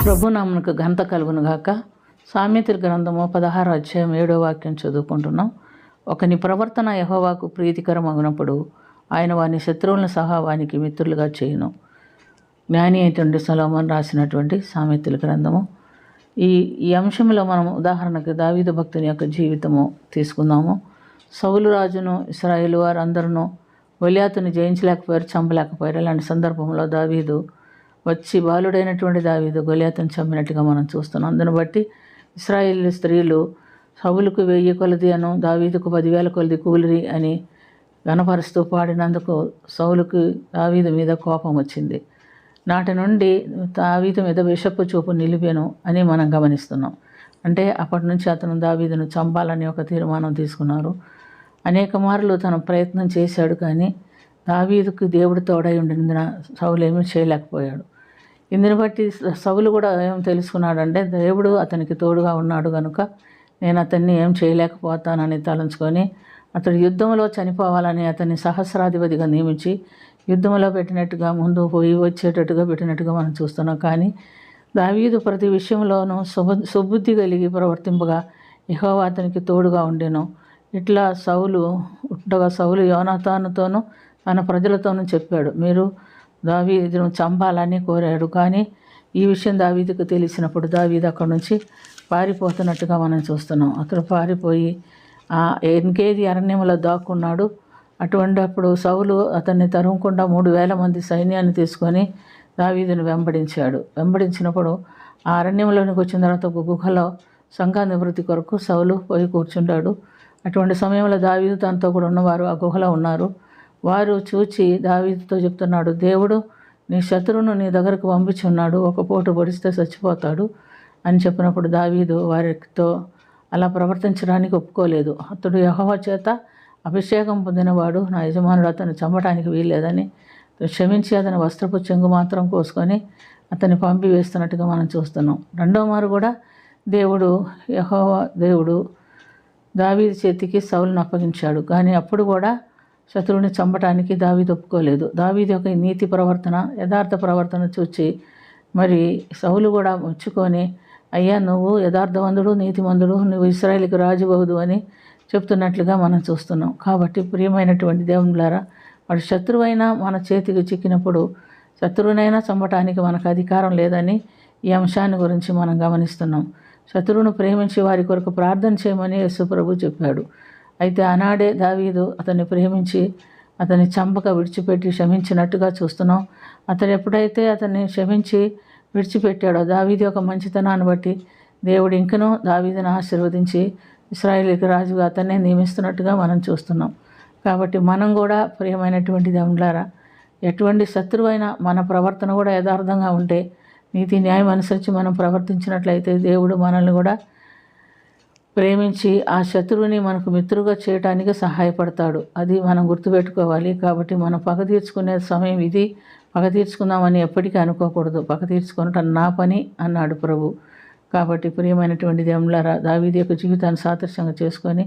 ప్రభునామమునకు ఘనత కలుగును గాక. సామెతల గ్రంథము 16వ అధ్యాయం 7వ వాక్యం చదువుకుంటున్నాం. ఒకని ప్రవర్తన యెహోవాకు ప్రీతికరమగునప్పుడు ఆయన వాని శత్రువులను సహా వానికి మిత్రులుగా చేయును. జ్ఞాని అయినటువంటి సొలొమోను రాసినటువంటి సామెతల గ్రంథము. ఈ అంశంలో మనం ఉదాహరణకు దావీదు భక్తుని యొక్క జీవితము తీసుకుందాము. సౌలు రాజును ఇశ్రాయేలు వారు అందరూ గొలియాతుని జయించలేకపోయారు, చంపలేకపోయారు. ఇలాంటి సందర్భంలో దావీదు వచ్చి బాలుడైనటువంటి దావీదు గొలియాతుని చంపినట్టుగా మనం చూస్తున్నాం. అందును బట్టి ఇశ్రాయేల్ స్త్రీలు సౌలుకు 1000 కొలది అను దావీదుకు 10,000 కొలది కూలిరి అని గణపరుస్తూ పాడినందుకు సౌలుకు దావీదు మీద కోపం వచ్చింది. నాటి నుండి దావీదు మీద విషపు చూపు నిలిపెను అని మనం గమనిస్తున్నాం. అంటే అప్పటి నుంచి అతను దావీదును చంపాలని ఒక తీర్మానం తీసుకున్నారు. అనేక మార్లు తన ప్రయత్నం చేశాడు, కానీ దావీదుకు దేవుడు తోడై ఉండినందున సౌలు ఏమీ చేయలేకపోయాడు. ఇందుని బట్టి సౌలు కూడా ఏం తెలుసుకున్నాడంటే దేవుడు అతనికి తోడుగా ఉన్నాడు కనుక నేను అతన్ని ఏం చేయలేకపోతానని తలంచుకొని అతడు యుద్ధంలో చనిపోవాలని అతన్ని సహస్రాధిపతిగా నియమించి యుద్ధంలో పెట్టినట్టుగా ముందు పోయి వచ్చేటట్టుగా పెట్టినట్టుగా మనం చూస్తున్నాం. కానీ దావీదు ప్రతి విషయంలోనూ సుబుద్ధి కలిగి ప్రవర్తింపగా యెహోవా అతనికి తోడుగా ఉండెను. ఇట్లా సౌలు యోనాతానుతోనూ తన ప్రజలతోనూ చెప్పాడు, మీరు దావీదును చంపాలని కోరాడు. కానీ ఈ విషయం దావీదుకు తెలిసినప్పుడు దావీదు అక్కడి నుంచి పారిపోతున్నట్టుగా మనం చూస్తున్నాం. అతడు పారిపోయి ఎన్కేది అరణ్యంలో దాక్కున్నాడు. అటువంటిప్పుడు సౌలు అతన్ని తరుముకుండా 3,000 మంది సైన్యాన్ని తీసుకొని దావీదును వెంబడించినప్పుడు ఆ అరణ్యంలోనికి వచ్చిన తర్వాత ఒక గుహలో సంఘ నివృత్తి కొరకు సౌలు పోయి కూర్చుంటాడు. అటువంటి సమయంలో దావీదు తనతో కూడా ఉన్నవారు ఆ గుహలో ఉన్నారు. వారు చూచి దావీదుతో చెప్తున్నాడు, దేవుడు నీ శత్రువును నీ దగ్గరకు పంపించి ఉన్నాడు, ఒక పోటు పొడిస్తే చచ్చిపోతాడు అని చెప్పినప్పుడు దావీదు వారితో అలా ప్రవర్తించడానికి ఒప్పుకోలేదు. అతడు యెహోవా చేత అభిషేకం పొందినవాడు, నా యజమానుడు అతన్ని చంపడానికి వీల్లేదని క్షమించి అతని వస్త్రపు చెంగు మాత్రం కోసుకొని అతన్ని పంపివేస్తున్నట్టుగా మనం చూస్తున్నాం. రెండో మారు కూడా యెహోవా దేవుడు దావీదు చేతికి సౌలును అప్పగించాడు. కానీ అప్పుడు కూడా శత్రువుని చంపడానికి దావీదు ఒప్పుకోలేదు. దావీదు యొక్క నీతి ప్రవర్తన, యథార్థ ప్రవర్తన చూచి మరి సౌలు కూడా మెచ్చుకొని, అయ్యా నువ్వు యథార్థవంతుడు, నీతిమంతుడు, నువ్వు ఇశ్రాయేలుకు రాజు అవ్వదు అని చెప్తున్నట్లుగా మనం చూస్తున్నాం. కాబట్టి ప్రియమైనటువంటి దేవునిలారా, వాడు శత్రువైనా మన చేతికి చిక్కినప్పుడు శత్రువునైనా చంపటానికి మనకు అధికారం లేదని ఈ అంశాన్ని గురించి మనం గమనిస్తున్నాం. శత్రువును ప్రేమించి వారి కొరకు ప్రార్థన చేయమని యేసు ప్రభు చెప్పాడు. అయితే ఆనాడే దావీదు అతన్ని ప్రేమించి అతన్ని చంపక విడిచిపెట్టి క్షమించినట్టుగా చూస్తున్నాం. అతను ఎప్పుడైతే అతన్ని క్షమించి విడిచిపెట్టాడో దావీదు యొక్క మంచితనాన్ని బట్టి దేవుడు ఇంకనూ దావీదును ఆశీర్వదించి ఇశ్రాయేలుకి రాజుగా అతన్నే నియమిస్తున్నట్టుగా మనం చూస్తున్నాం. కాబట్టి మనం కూడా ప్రియమైనటువంటి దేవులారా, ఎటువంటి శత్రువైనా మన ప్రవర్తన కూడా యథార్థంగా ఉంటే, నీతి న్యాయం అనుసరించి మనం ప్రవర్తించినట్లయితే దేవుడు మనల్ని కూడా ప్రేమించి ఆ శత్రువుని మనకు మిత్రుగా చేయడానికి సహాయపడతాడు. అది మనం గుర్తుపెట్టుకోవాలి. కాబట్టి మనం పగ తీర్చుకునే సమయం ఇది. పగ తీర్చుకుందామని ఎప్పటికీ అనుకోకూడదు. పగ తీర్చుకొనటం నా పని అన్నాడు ప్రభు. కాబట్టి ప్రియమైనటువంటి దేవులారా, దావీదు యొక్క జీవితాన్ని సాదృశ్యంగా చేసుకొని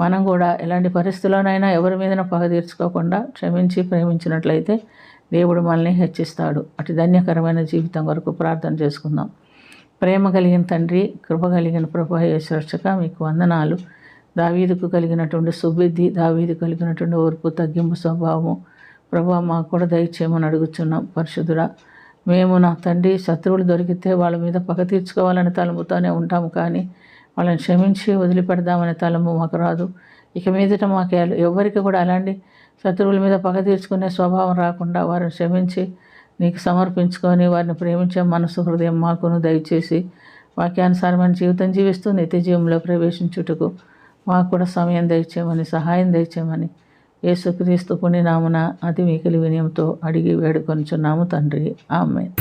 మనం కూడా ఎలాంటి పరిస్థితుల్లోనైనా ఎవరి మీదన పగ తీర్చుకోకుండా క్షమించి ప్రేమించినట్లయితే దేవుడు మనల్ని హెచ్చిస్తాడు. అటు ధన్యకరమైన జీవితం వరకు ప్రార్థన చేసుకుందాం. ప్రేమ కలిగిన తండ్రి, కృప కలిగిన ప్రభు యేసు రక్షక, మీకు వందనాలు. దావీదుకు కలిగినటువంటి సుబుద్ధి, దావీదు కలిగినటువంటి ఓర్పు, తగ్గింపు స్వభావము ప్రభు మాకు కూడా దయచేయమని అడుగుచున్నాం. పరిశుద్ధుడా, మేము నా తండ్రి శత్రువులు దొరికితే వాళ్ళ మీద పగ తీర్చుకోవాలనే తలంపుతోనే ఉంటాము, కానీ వాళ్ళని క్షమించి వదిలిపెడదామనే తలంపు మాకు రాదు. ఇక మీదట మాకు ఎవరికి కూడా అలాంటి శత్రువుల మీద పగ తీర్చుకునే స్వభావం రాకుండా వారిని క్షమించి నీకు సమర్పించుకొని వారిని ప్రేమించే మనసు, హృదయం మాకును దయచేసి వాక్యానుసారమైన జీవితం జీవిస్తూ నిత్య జీవంలో ప్రవేశించుటకు మాకు కూడా సమయం దయచేయమని, సహాయం దయచేయమని యేసుక్రీస్తు పుణ్యనామమున అతి మిక్కిలి వినయంతో అడిగి వేడుకొనుచున్నాము తండ్రి. ఆమేన్.